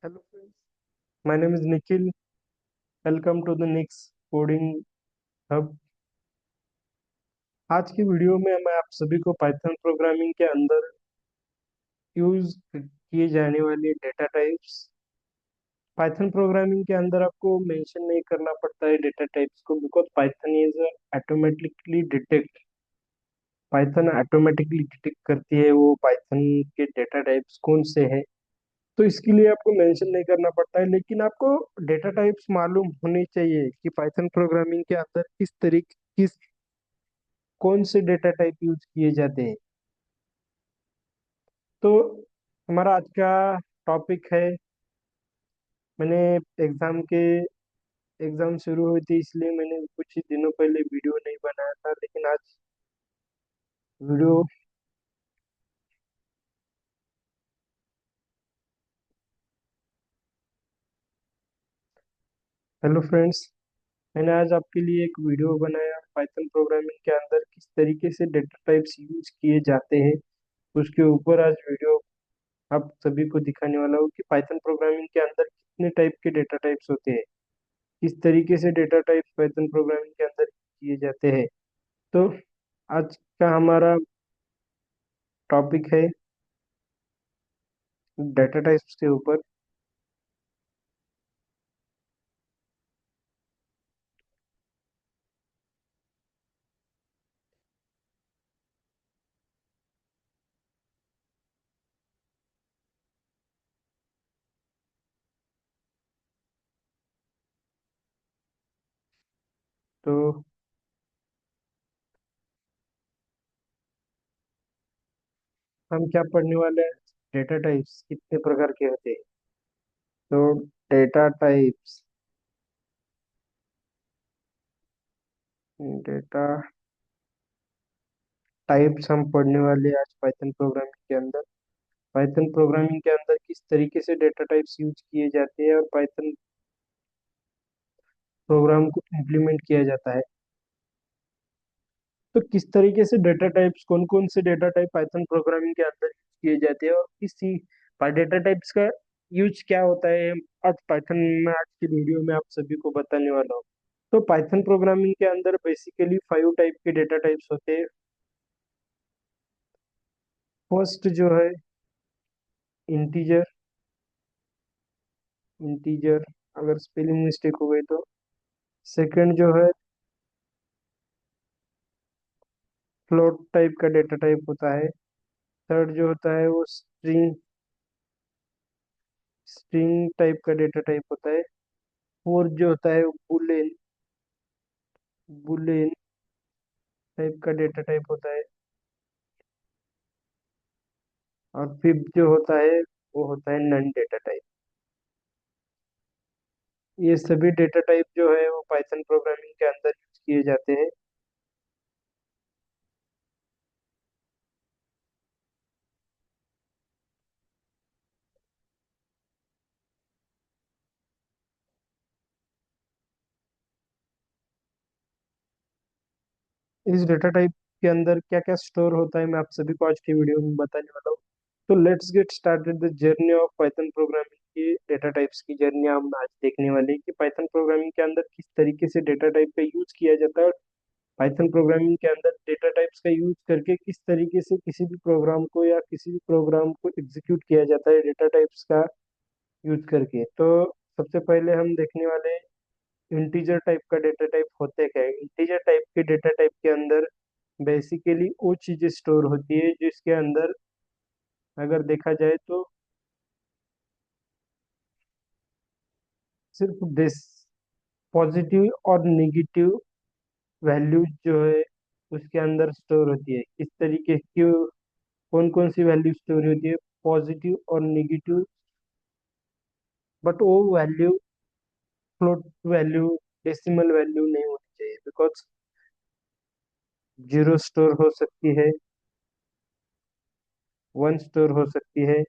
Hello friends, my name is Nikhil. Welcome to the next Coding Hub. आज की video में मैं आप सभी को पाइथन प्रोग्रामिंग के अंदर यूज किए जाने वाले डेटा टाइप्स। पाइथन प्रोग्रामिंग के अंदर आपको मेंशन नहीं करना पड़ता है डेटा टाइप्स को, बिकॉज पाइथन ऑटोमेटिकली डिटेक्ट करती है वो पाइथन के डेटा टाइप्स कौन से हैं। तो इसके लिए आपको मेंशन नहीं करना पड़ता है, लेकिन आपको डेटा टाइप्स मालूम होने चाहिए कि पाइथन प्रोग्रामिंग के अंदर किस कौन से डेटा टाइप यूज किए जाते हैं। तो हमारा आज का टॉपिक है। मैंने एग्जाम के एग्जाम शुरू हुई थी, इसलिए मैंने कुछ ही दिनों पहले वीडियो नहीं बनाया था, लेकिन आज वीडियो। हेलो फ्रेंड्स, मैंने आज आपके लिए एक वीडियो बनाया पाइथन प्रोग्रामिंग के अंदर किस तरीके से डेटा टाइप्स यूज किए जाते हैं। उसके ऊपर आज वीडियो आप सभी को दिखाने वाला हूँ कि पाइथन प्रोग्रामिंग के अंदर कितने टाइप के डेटा टाइप्स होते हैं, किस तरीके से डेटा टाइप्स पाइथन प्रोग्रामिंग के अंदर किए जाते हैं। तो आज का हमारा टॉपिक है डेटा टाइप्स के ऊपर। तो हम क्या पढ़ने वाले हैं, डेटा टाइप्स कितने प्रकार के होते हैं। तो डेटा टाइप्स डेटा टाइप्स हम पढ़ने वाले हैं आज पाइथन प्रोग्रामिंग के अंदर। पाइथन प्रोग्रामिंग के अंदर किस तरीके से डेटा टाइप्स यूज किए जाते हैं और पाइथन प्रोग्राम को इम्प्लीमेंट किया जाता है। तो किस तरीके से डेटा टाइप्स, कौन कौन से डेटा टाइप पाइथन प्रोग्रामिंग के अंदर यूज किए जाते हैं और किसी डेटा टाइप्स का यूज क्या होता है, आज पाइथन में आज की वीडियो में आप सभी को बताने वाला हूँ। तो पाइथन प्रोग्रामिंग के अंदर बेसिकली 5 टाइप के डेटा टाइप्स होते हैं। फर्स्ट जो है इंटीजर। इंटीजर, अगर स्पेलिंग मिस्टेक हो गई तो। सेकंड जो है फ्लोट टाइप का डेटा टाइप होता है। थर्ड जो होता है वो स्ट्रिंग स्ट्रिंग टाइप का डेटा टाइप होता है। फोर्थ जो होता है वो बुलियन बुलियन टाइप का डेटा टाइप होता है। और फिफ्थ जो होता है वो होता है नन डेटा टाइप। ये सभी डेटा टाइप जो है वो पाइथन प्रोग्रामिंग के अंदर यूज किए जाते हैं। इस डेटा टाइप के अंदर क्या क्या स्टोर होता है, मैं आप सभी को आज की वीडियो में बताने वाला हूँ। तो let's get started the journey of Python programming की डेटा टाइप्स की जर्नी हम आज देखने वाले हैं कि पाइथन प्रोग्रामिंग के अंदर किस तरीके से डेटा टाइप का यूज किया जाता है। पाइथन प्रोग्रामिंग के अंदर डेटा टाइप्स का यूज करके किस तरीके से किसी भी प्रोग्राम को या किसी भी प्रोग्राम को एग्जीक्यूट किया जाता है डेटा टाइप्स का यूज करके। तो सबसे पहले हम देखने वाले हैं इंटीजर टाइप का डेटा टाइप होते क्या है। इंटीजर टाइप के डेटा टाइप के अंदर बेसिकली वो चीजें स्टोर होती है जिसके अंदर अगर देखा जाए तो सिर्फ दिस पॉजिटिव और नेगेटिव वैल्यूज जो है उसके अंदर स्टोर होती है। इस तरीके की कौन कौन सी वैल्यू स्टोर होती है, पॉजिटिव और नेगेटिव। बट वो value float value, decimal value नहीं होनी चाहिए, बिकॉज जीरो स्टोर हो सकती है, वन स्टोर हो सकती है,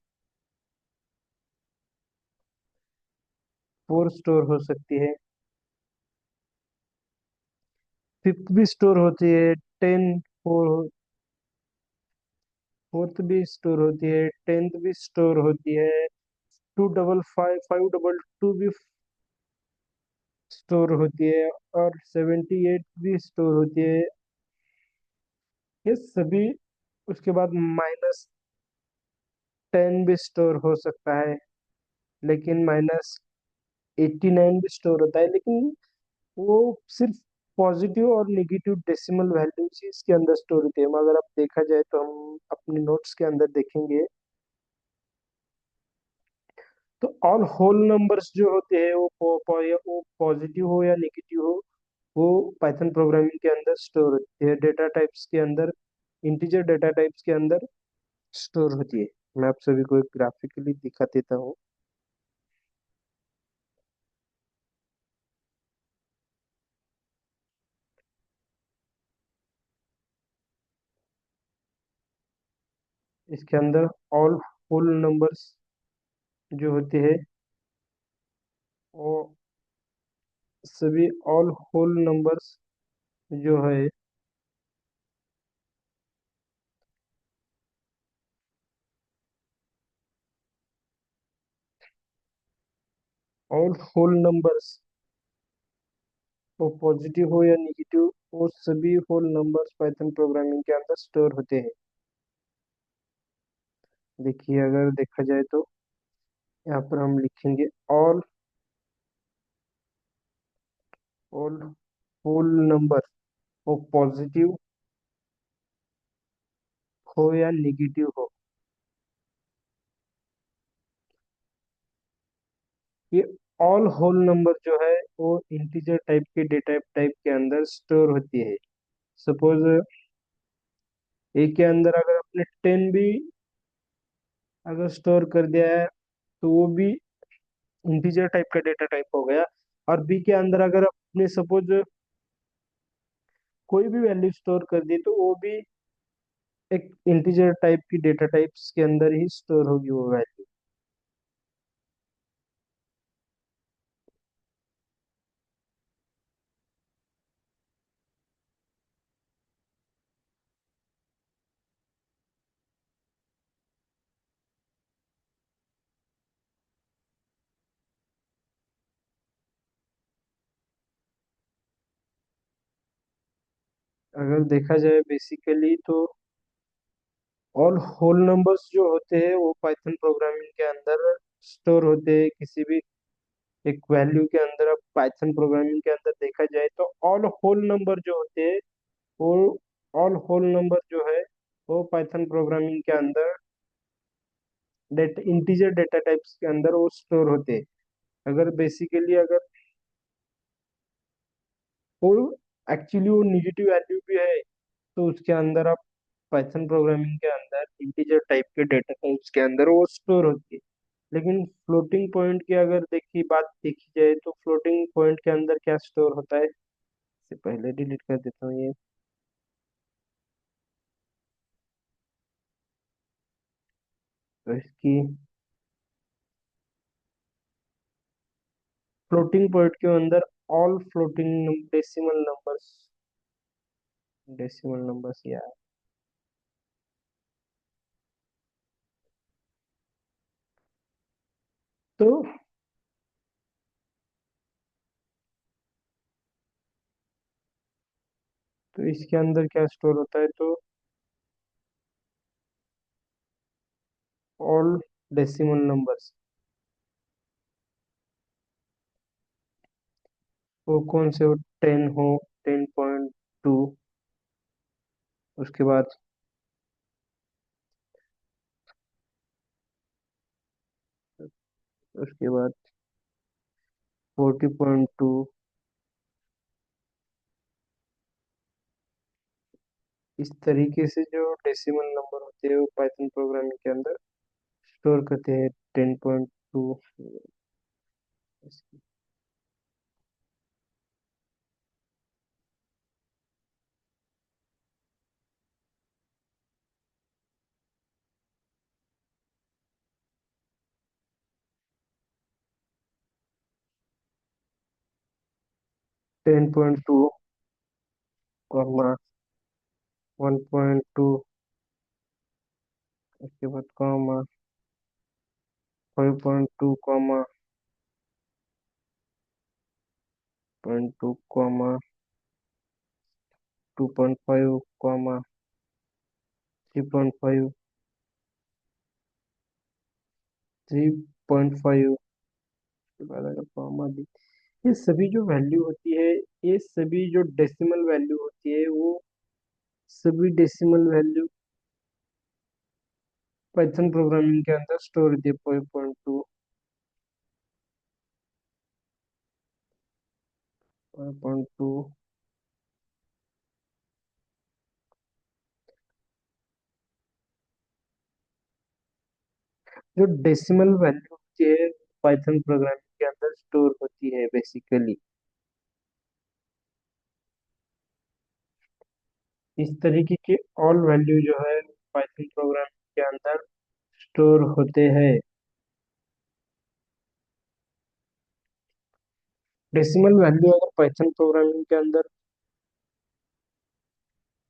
फोर स्टोर हो सकती है, फिफ्थ भी स्टोर होती है, टेन फोर फोर्थ भी स्टोर होती है, टेंथ भी स्टोर होती है, 555 भी स्टोर होती है, और 78 भी स्टोर होती है। ये सभी। उसके बाद -10 भी स्टोर हो सकता है, लेकिन -89 भी स्टोर होता है, लेकिन वो सिर्फ पॉजिटिव और नेगेटिव डेसिमल वैल्यूज ही इसके अंदर स्टोर होती है। अगर आप देखा जाए तो हम अपने नोट्स के अंदर देखेंगे तो ऑल होल नंबर्स जो होते हैं वो पॉजिटिव हो या नेगेटिव हो, वो पाइथन प्रोग्रामिंग के अंदर स्टोर होती है, डेटा टाइप्स के अंदर, इंटीजर डेटा टाइप्स के अंदर स्टोर होती है। मैं आप सभी को एक ग्राफिकली दिखा देता हूँ। इसके अंदर ऑल होल नंबर्स जो होते हैं वो सभी ऑल होल नंबर्स जो है ऑल होल नंबर्स, वो पॉजिटिव हो या निगेटिव, वो सभी होल नंबर्स पाइथन प्रोग्रामिंग के अंदर स्टोर होते हैं। देखिए, अगर देखा जाए तो यहाँ पर हम लिखेंगे ऑल ऑल होल नंबर, वो पॉजिटिव हो या निगेटिव हो। ये ऑल होल नंबर जो है वो इंटीजर टाइप के डेटा टाइप के अंदर स्टोर होती है। सपोज ए के अंदर अगर आपने 10 भी अगर स्टोर कर दिया है, तो वो भी इंटीजर टाइप का डेटा टाइप हो गया। और बी के अंदर अगर आपने सपोज कोई भी वैल्यू स्टोर कर दी, तो वो भी एक इंटीजर टाइप की डेटा टाइप्स के अंदर ही स्टोर होगी वो वैल्यू। अगर देखा जाए बेसिकली तो ऑल होल नंबर्स जो होते हैं वो पाइथन प्रोग्रामिंग के अंदर स्टोर होते हैं किसी भी एक वैल्यू के अंदर। अब पाइथन प्रोग्रामिंग के अंदर देखा जाए तो ऑल होल नंबर जो होते हैं वो ऑल होल नंबर जो है वो पाइथन प्रोग्रामिंग के अंदर इंटीजर डेटा टाइप्स के अंदर वो स्टोर होते हैं। अगर बेसिकली अगर वो एक्चुअली वो निगेटिव वैल्यू भी है, तो उसके अंदर आप पाइथन प्रोग्रामिंग के अंदर इंटीजर टाइप के डेटा टाइप्स के अंदर वो स्टोर होती है। लेकिन फ्लोटिंग पॉइंट की अगर देखी जाए तो फ्लोटिंग पॉइंट के अंदर क्या स्टोर होता है, इससे पहले डिलीट कर देता हूँ ये। तो इसकी फ्लोटिंग पॉइंट के अंदर ऑल फ्लोटिंग डेसिमल नंबर्स या तो इसके अंदर क्या स्टोर होता है, तो ऑल डेसिमल नंबर्स, वो कौन से हो, 10 हो, 10.2, उसके बाद उसके बाद 40.2। इस तरीके से जो डेसिमल नंबर होते हैं वो पाइथन प्रोग्रामिंग के अंदर स्टोर करते हैं। 10.2, 10.2 कॉमा 1.2, उसके बाद कॉमा 5.2 कॉमा 0.2 कॉमा 2.5 कॉमा 3.5 3.5 के बाद अगर कॉमा दी, ये सभी जो वैल्यू होती है, ये सभी जो डेसिमल वैल्यू होती है, वो सभी डेसिमल वैल्यू पाइथन प्रोग्रामिंग के अंदर स्टोर होती है। 5.2 5.2 जो डेसिमल वैल्यू होती है पाइथन प्रोग्रामिंग के अंदर स्टोर होती है बेसिकली। इस तरीके के ऑल वैल्यू जो है पाइथन प्रोग्रामिंग के अंदर स्टोर होते हैं। डेसिमल वैल्यू अगर पाइथन प्रोग्रामिंग के अंदर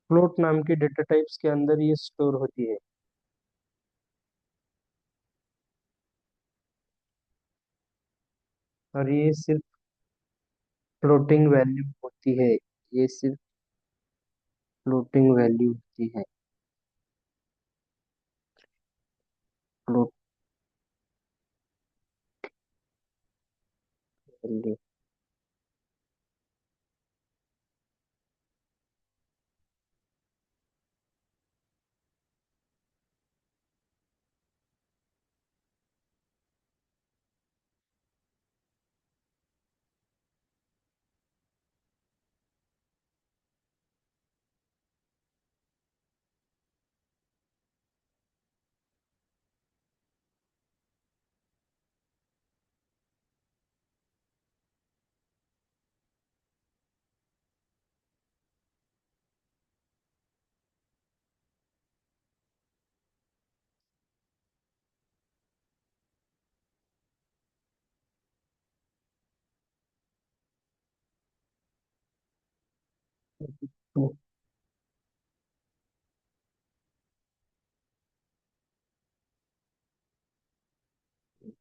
फ्लोट नाम के डेटा टाइप्स के अंदर ये स्टोर होती है। और ये सिर्फ फ्लोटिंग वैल्यू होती है, ये सिर्फ फ्लोटिंग वैल्यू होती है। Float value.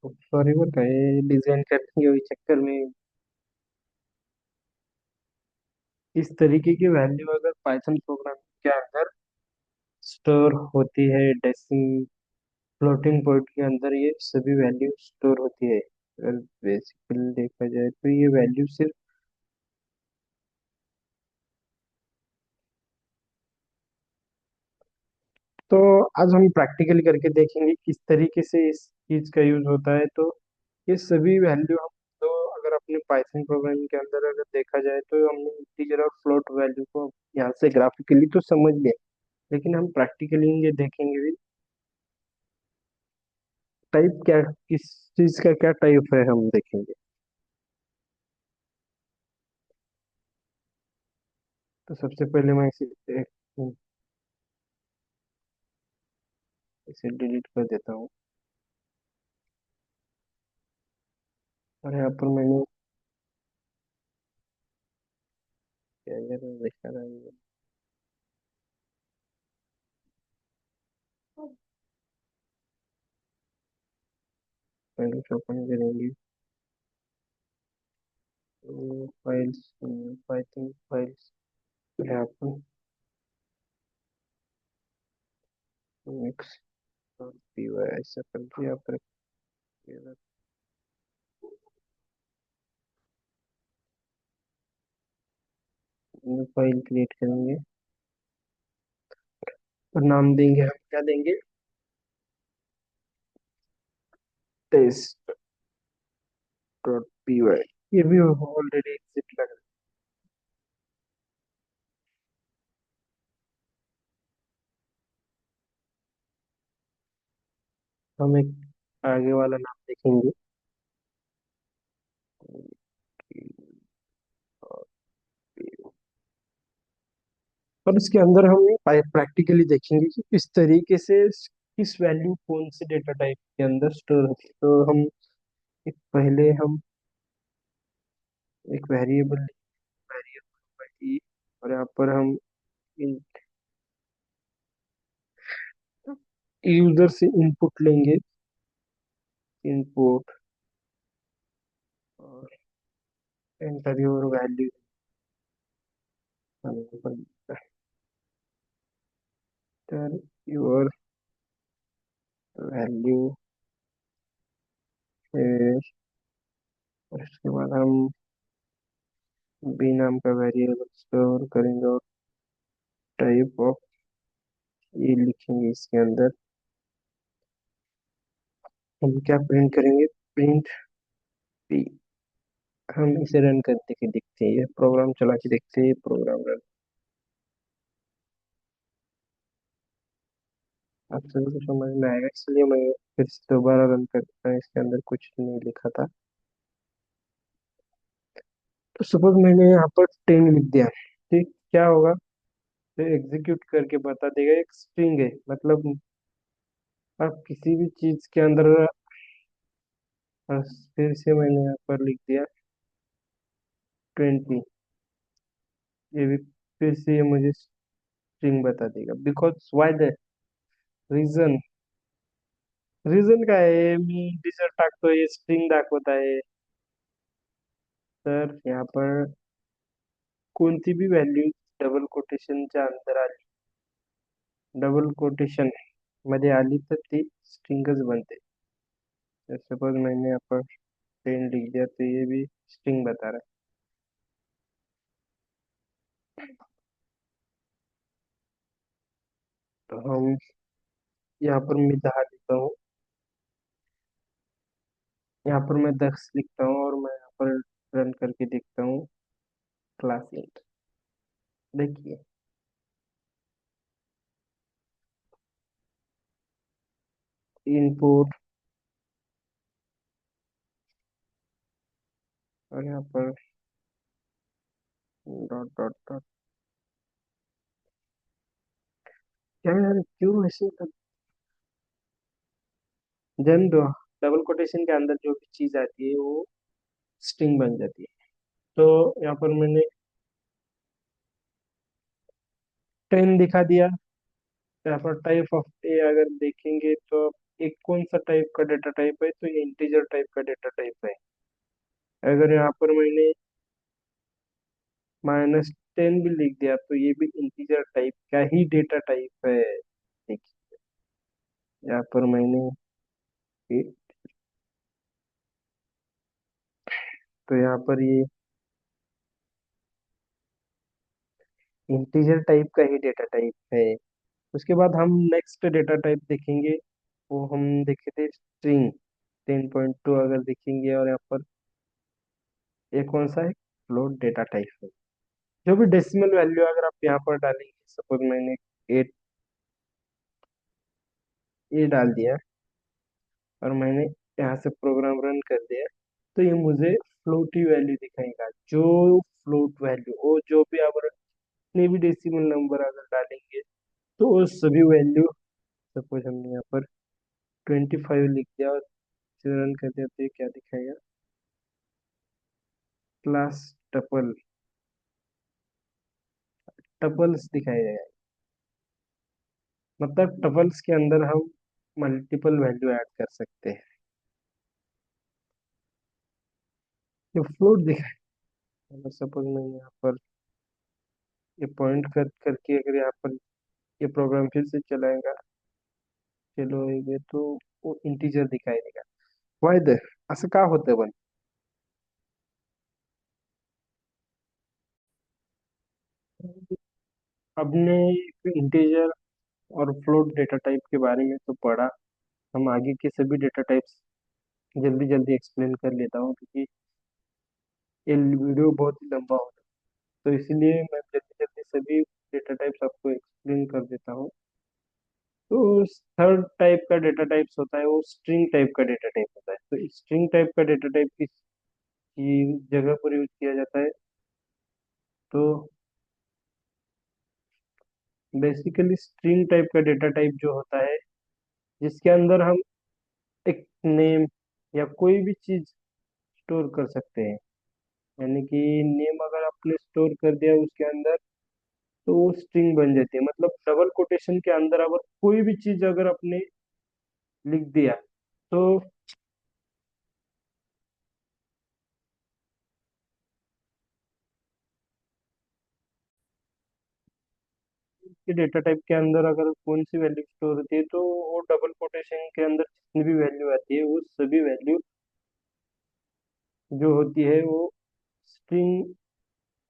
सॉरी बताइए, डिजाइन करने के चक्कर में इस तरीके की वैल्यू अगर पाइथन प्रोग्राम के अंदर स्टोर होती है, डेसिम फ्लोटिंग पॉइंट के अंदर ये सभी वैल्यू स्टोर होती है। अगर बेसिकली देखा जाए तो ये वैल्यू सिर्फ, तो आज हम प्रैक्टिकली करके देखेंगे किस तरीके से इस चीज का यूज होता है। तो ये सभी वैल्यू हम, तो अगर अपने पाइथन प्रोग्रामिंग के अंदर अगर देखा जाए तो हमने इंटीजर और फ्लोट वैल्यू को यहाँ से ग्राफिकली तो समझ लिया, लेकिन हम प्रैक्टिकली ये देखेंगे भी टाइप क्या, किस चीज का क्या टाइप है हम देखेंगे। तो सबसे पहले मैं इसे डिलीट कर देता हूँ। और यहाँ पर मैंने क्या लिखा रहा है, पहले से ओपन करेंगे फाइल्स, पाइथन फाइल्स, यहाँ पर मिक्स पी वाई ऐसा कर दिया। यहाँ पर न्यू फाइल क्रिएट करेंगे और नाम देंगे, हम क्या देंगे, टेस्ट डॉट पी वाई। ये भी ऑलरेडी एग्जिट लग रहा है। हम एक आगे वाला नाम देखेंगे, और इसके अंदर हम प्रैक्टिकली देखेंगे कि किस तरीके से किस वैल्यू कौन से डेटा टाइप के अंदर स्टोर होती है। तो हम पहले हम एक वेरिएबल वेरिएबल और यहाँ पर हम यूजर से इनपुट लेंगे। इनपुट और enter your value, enter your value है। और इसके बाद हम बी नाम का वेरिएबल स्टोर करेंगे और टाइप ऑफ ये लिखेंगे इसके अंदर। हम क्या प्रिंट करेंगे, प्रिंट पी। हम इसे रन करते के देखते हैं, ये प्रोग्राम चला के देखते हैं, प्रोग्राम रन। आप सभी को समझ में आएगा, इसलिए मैं फिर से दोबारा रन करता हूँ। इसके अंदर कुछ नहीं लिखा था। तो सपोज मैंने यहाँ पर 10 लिख दिया, ठीक क्या होगा, तो एग्जीक्यूट करके बता देगा एक स्ट्रिंग है, मतलब आप किसी भी चीज के अंदर। फिर से मैंने यहाँ पर लिख दिया 20, ये भी फिर से ये मुझे स्ट्रिंग बता देगा, because why the reason, reason काय आहे, मी इंटिजर टाकतोय स्ट्रिंग दाखवत आहे। तर यहाँ पर कोणती भी व्हॅल्यू डबल कोटेशनच्या अंदर आली, डबल कोटेशन मध्ये आली तर ती स्ट्रिंगच बनते। सपोज मैंने यहाँ पर 10 लिख दिया तो ये भी स्ट्रिंग बता रहा है। तो हम यहाँ पर मैं 10 लिखता हूँ, यहाँ पर मैं 10 लिखता हूँ और मैं यहाँ पर रन करके देखता हूँ क्लास 8। देखिए इनपुट और यहाँ पर डॉट डॉट डॉट, क्या यार क्यों ऐसे जन दो, डबल कोटेशन के अंदर जो भी चीज आती है वो स्ट्रिंग बन जाती है। तो यहाँ पर मैंने 10 दिखा दिया। यहाँ पर टाइप ऑफ ए अगर देखेंगे तो एक कौन सा टाइप का डेटा टाइप है, तो ये इंटीजर टाइप का डेटा टाइप है। अगर यहाँ पर मैंने -10 भी लिख दिया तो ये भी इंटीजर टाइप का ही डेटा टाइप है। देखिए यहाँ पर मैंने तो यहाँ पर ये इंटीजर टाइप का ही डेटा टाइप है। उसके बाद हम नेक्स्ट डेटा टाइप देखेंगे, वो हम देखे थे स्ट्रिंग 10.2 अगर देखेंगे, और यहाँ पर ये कौन सा है, फ्लोट डेटा टाइप है। जो भी डेसिमल वैल्यू अगर आप यहाँ पर डालेंगे, सपोज मैंने 8 ये डाल दिया और मैंने यहाँ से प्रोग्राम रन कर दिया, तो ये मुझे फ्लोटी वैल्यू दिखाएगा। जो फ्लोट वैल्यू वो जो भी आप जितने भी डेसिमल नंबर अगर डालेंगे तो वो सभी वैल्यू, सपोज हमने यहाँ पर 25 लिख दिया और रन कर दिया तो ये क्या दिखाएगा, क्लास टपल, टपल्स दिखाया जाएगा। मतलब टपल्स के अंदर हम मल्टीपल वैल्यू ऐड कर सकते हैं। ये फ्लोट दिखाएगा, सपोज मैं यहाँ पर ये पॉइंट कर करके अगर यहाँ पर ये प्रोग्राम फिर से चलाएगा, चलो ये तो वो इंटीजर दिखाई देगा। वाय द, असं का होतं पण, हमने इंटीजर और फ्लोट डेटा टाइप के बारे में तो पढ़ा। हम आगे के सभी डेटा टाइप्स जल्दी जल्दी एक्सप्लेन कर लेता हूँ, क्योंकि ये वीडियो बहुत ही लंबा होता है, तो इसीलिए मैं जल्दी जल्दी सभी डेटा टाइप्स आपको एक्सप्लेन कर देता हूँ। तो थर्ड टाइप का डेटा टाइप्स होता है वो स्ट्रिंग टाइप का डेटा टाइप होता है। तो स्ट्रिंग टाइप का डेटा टाइप किस जगह पर यूज किया जाता है, तो बेसिकली स्ट्रिंग टाइप का डेटा टाइप जो होता है जिसके अंदर हम एक नेम या कोई भी चीज स्टोर कर सकते हैं। यानी कि नेम अगर आपने स्टोर कर दिया उसके अंदर तो वो स्ट्रिंग बन जाती है। मतलब डबल कोटेशन के अंदर अगर कोई भी चीज अगर आपने लिख दिया तो कि डेटा टाइप के अंदर अगर कौन सी वैल्यू स्टोर होती है, तो वो डबल कोटेशन के अंदर जितनी भी वैल्यू आती है वो सभी वैल्यू जो होती है वो स्ट्रिंग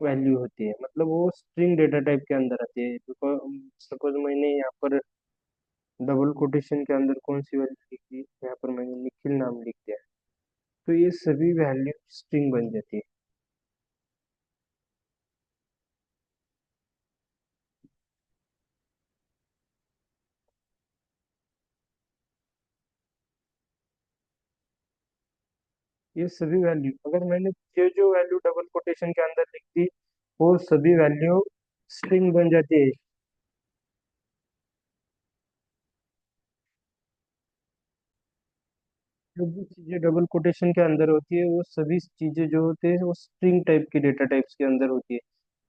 वैल्यू होती है, मतलब वो स्ट्रिंग डेटा टाइप के अंदर आती है। सपोज मैंने यहाँ पर डबल कोटेशन के अंदर कौन सी वैल्यू लिख दी, यहाँ पर मैंने निखिल नाम लिख दिया, तो ये सभी वैल्यू स्ट्रिंग बन जाती है। ये सभी वैल्यू, अगर मैंने जो जो वैल्यू डबल कोटेशन के अंदर लिख दी, वो सभी वैल्यू स्ट्रिंग बन जाती है। जो भी चीजें डबल कोटेशन के अंदर होती है वो सभी चीजें जो होते हैं वो स्ट्रिंग टाइप की डेटा टाइप्स के अंदर होती है।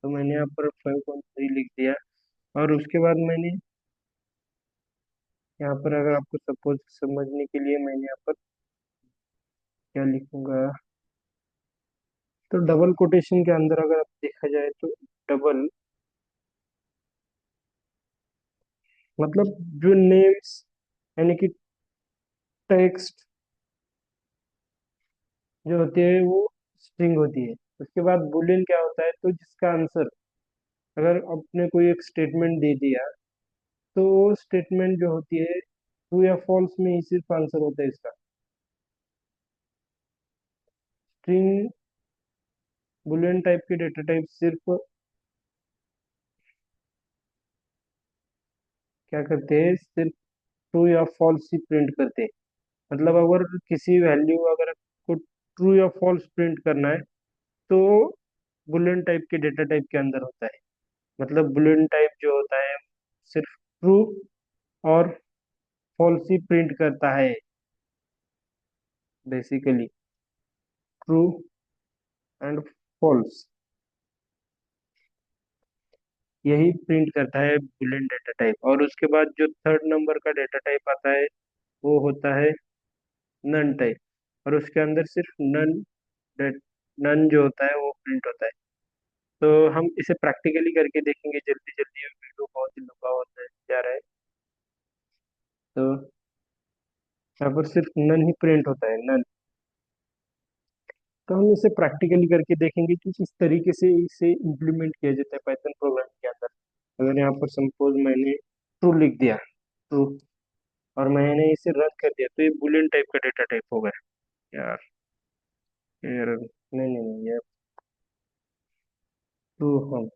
तो मैंने यहाँ पर 5.3 लिख दिया, और उसके बाद मैंने यहाँ पर, अगर आपको सपोज समझने के लिए, मैंने यहाँ पर क्या लिखूंगा, तो डबल कोटेशन के अंदर अगर आप देखा जाए तो डबल मतलब जो नेम्स यानी कि टेक्स्ट जो होती है वो स्ट्रिंग होती है। उसके बाद बुलियन क्या होता है, तो जिसका आंसर, अगर आपने कोई एक स्टेटमेंट दे दिया, तो वो स्टेटमेंट जो होती है ट्रू या फॉल्स में ही सिर्फ आंसर होता है इसका। स्ट्रिंग बुलियन टाइप के डेटा टाइप सिर्फ क्या करते हैं, सिर्फ ट्रू या फॉल्स ही प्रिंट करते हैं। मतलब अगर किसी वैल्यू, अगर आपको ट्रू या फॉल्स प्रिंट करना है, तो बुलियन टाइप के डेटा टाइप के अंदर होता है। मतलब बुलियन टाइप जो होता है सिर्फ ट्रू और फॉल्स ही प्रिंट करता है, बेसिकली ट्रू एंड फॉल्स, यही प्रिंट करता है बुलियन डेटा टाइप। और उसके बाद जो थर्ड नंबर का डेटा टाइप आता है वो होता है नन टाइप, और उसके अंदर सिर्फ नन, नन जो होता है वो प्रिंट होता है। तो हम इसे प्रैक्टिकली करके देखेंगे जल्दी जल्दी, वीडियो बहुत ही लंबा होता जा रहा है। तो यहाँ पर सिर्फ नन ही प्रिंट होता है, नन। तो हम इसे प्रैक्टिकली करके देखेंगे कि किस तरीके से इसे इम्प्लीमेंट किया जाता है पाइथन प्रोग्रामिंग के अंदर। अगर यहाँ पर सपोज मैंने ट्रू लिख दिया, ट्रू, और मैंने इसे रन कर दिया, तो ये बुलियन टाइप का डेटा टाइप होगा। यार, यार नहीं नहीं नहीं, ये ट्रू हम,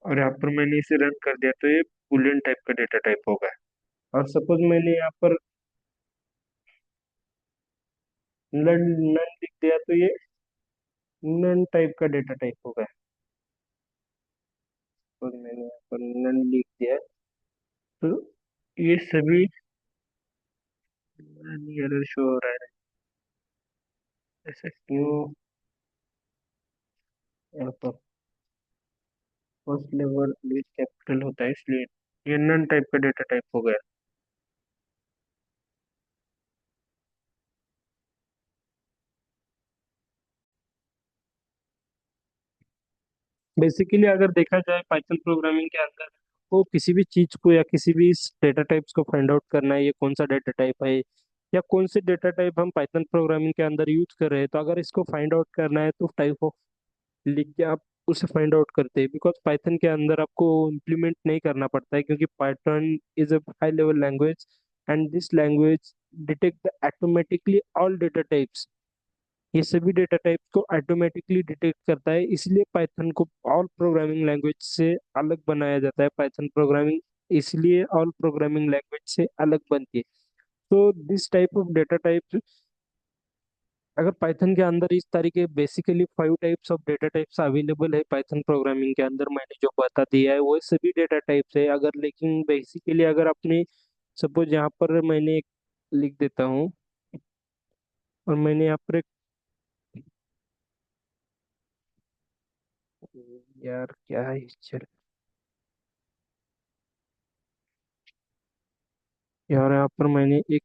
और यहाँ पर मैंने इसे रन कर दिया, तो ये बुलियन टाइप का डेटा टाइप होगा। और सपोज मैंने यहाँ पर नन नन लिख दिया, तो ये नन टाइप का डेटा टाइप होगा। और मैंने यहाँ पर नन लिख दिया, तो ये सभी एरर शो हो रहा है। ऐसा क्यों? यहाँ पर फर्स्ट लेवल विथ कैपिटल होता है, इसलिए ये नन टाइप का डेटा टाइप हो गया। बेसिकली अगर देखा जाए पाइथन प्रोग्रामिंग के अंदर, को किसी भी चीज को या किसी भी डेटा टाइप्स को फाइंड आउट करना है, ये कौन सा डेटा टाइप है या कौन से डेटा टाइप हम पाइथन प्रोग्रामिंग के अंदर यूज कर रहे हैं, तो अगर इसको फाइंड आउट करना है तो टाइप ऑफ लिख के आप उसे फाइंड आउट करते हैं। बिकॉज पाइथन के अंदर आपको इम्प्लीमेंट नहीं करना पड़ता है, क्योंकि Python is a high level language, and this language detect automatically all data types. ये सभी डेटा टाइप को ऑटोमेटिकली डिटेक्ट करता है, इसलिए पाइथन को ऑल प्रोग्रामिंग लैंग्वेज से अलग बनाया जाता है। पाइथन प्रोग्रामिंग इसलिए ऑल प्रोग्रामिंग लैंग्वेज से अलग बनती है। तो this type of data type, अगर पाइथन के अंदर इस तरीके basically 5 types of data types available है पाइथन प्रोग्रामिंग के अंदर, मैंने जो बता दिया है वो सभी डेटा टाइप्स है। अगर लेकिन बेसिकली अगर आपने सपोज यहाँ पर मैंने एक लिख देता हूँ, और मैंने यहाँ पर एक, यार क्या है, चल यार यहाँ पर मैंने एक,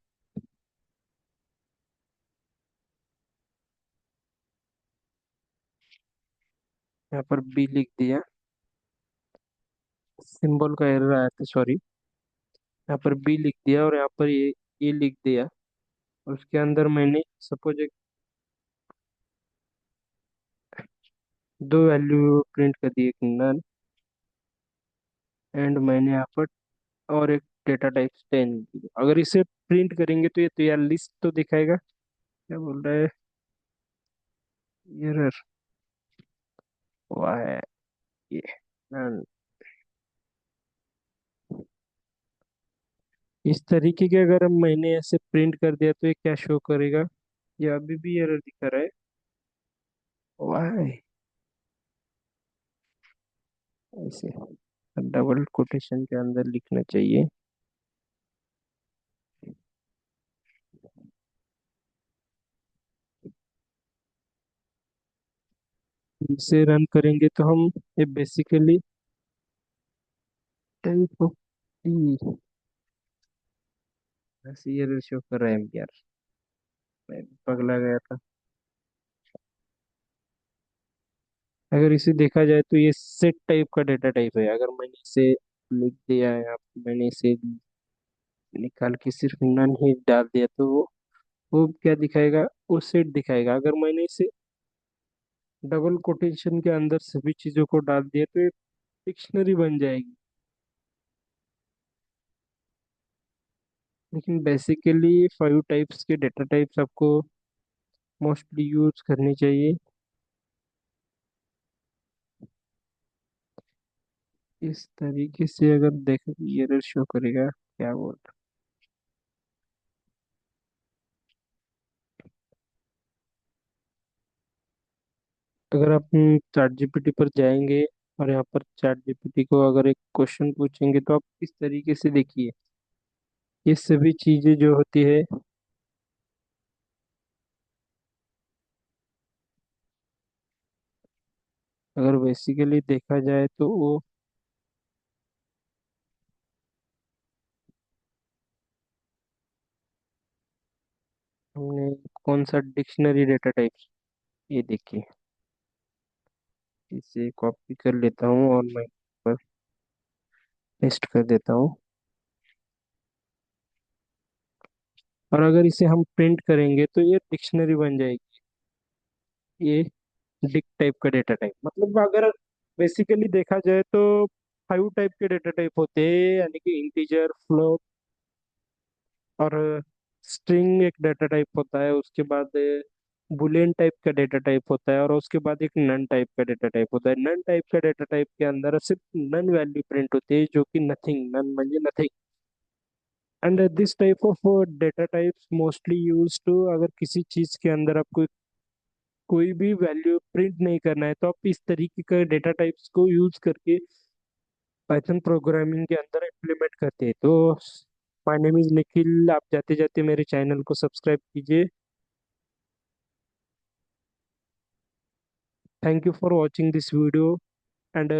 यहाँ पर बी लिख दिया, सिंबल का एरर आया था, सॉरी। यहाँ पर बी लिख दिया और यहाँ पर ये लिख दिया। और उसके अंदर मैंने सपोज एक दो वैल्यू प्रिंट कर दी, एक नन एंड मैंने यहाँ पर और एक डेटा टाइप 10। अगर इसे प्रिंट करेंगे तो यार लिस्ट तो दिखाएगा। क्या बोल रहा है? एरर हुआ है ये। none। इस तरीके के अगर हम मैंने ऐसे प्रिंट कर दिया तो ये क्या शो करेगा? ये अभी भी एरर दिखा रहा है। वाई? ऐसे डबल कोटेशन के अंदर लिखना चाहिए। इसे रन करेंगे तो हम ये बेसिकली टाइप ऑफ टी ऐसे एरर शो कर रहा है यार। मैं पगला गया था। अगर इसे देखा जाए तो ये सेट टाइप का डेटा टाइप है। अगर मैंने इसे लिख दिया है, आप मैंने इसे निकाल के सिर्फ नन ही डाल दिया तो वो क्या दिखाएगा? वो सेट दिखाएगा। अगर मैंने इसे डबल कोटेशन के अंदर सभी चीजों को डाल दिया तो एक डिक्शनरी बन जाएगी। लेकिन बेसिकली 5 टाइप्स के डेटा टाइप्स आपको मोस्टली यूज करनी चाहिए। इस तरीके से अगर देखें तो एरर शो करेगा। क्या बोल? अगर आप चैट जीपीटी पर जाएंगे और यहाँ पर चैट जीपीटी को अगर एक क्वेश्चन पूछेंगे तो आप इस तरीके से देखिए, ये सभी चीजें जो होती है। अगर बेसिकली देखा जाए तो वो हमने कौन सा डिक्शनरी डेटा टाइप, ये देखिए। इसे कॉपी कर लेता हूँ और मैं पर पेस्ट कर देता हूँ। और अगर इसे हम प्रिंट करेंगे तो ये डिक्शनरी बन जाएगी। ये डिक टाइप का डेटा टाइप, मतलब अगर बेसिकली देखा जाए तो 5 टाइप के डेटा टाइप होते हैं, यानी कि इंटीजर, फ्लोट और स्ट्रिंग एक डेटा टाइप होता है। उसके बाद बुलियन टाइप का डेटा टाइप होता है और उसके बाद एक नन टाइप का डेटा टाइप होता है। नन टाइप का डेटा टाइप के अंदर सिर्फ नन वैल्यू प्रिंट होती है, जो कि नथिंग, नन म्हणजे nothing. And this type of data types mostly use to, अगर किसी चीज के अंदर आपको कोई भी वैल्यू प्रिंट नहीं करना है तो आप इस तरीके का डेटा टाइप्स को यूज करके पाइथन प्रोग्रामिंग के अंदर इम्प्लीमेंट करते हैं। तो माय नेम इज निखिल। आप जाते जाते मेरे चैनल को सब्सक्राइब कीजिए। Thank you for watching this video and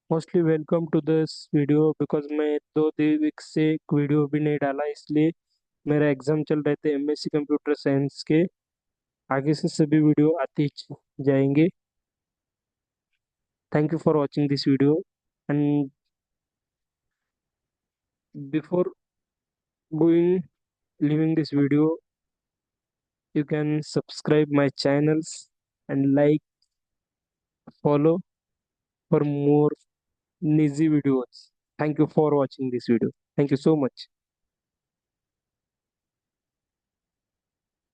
mostly welcome to this video, because मैं 2 वीक से वीडियो भी नहीं डाला, इसलिए मेरा एग्जाम चल रहे थे एमएससी कंप्यूटर साइंस के। आगे से सभी वीडियो आते ही जाएंगे। Thank you for watching this video and before going leaving this video, you can subscribe my channels and like, follow for more easy videos. Thank you for watching this video. Thank you so much.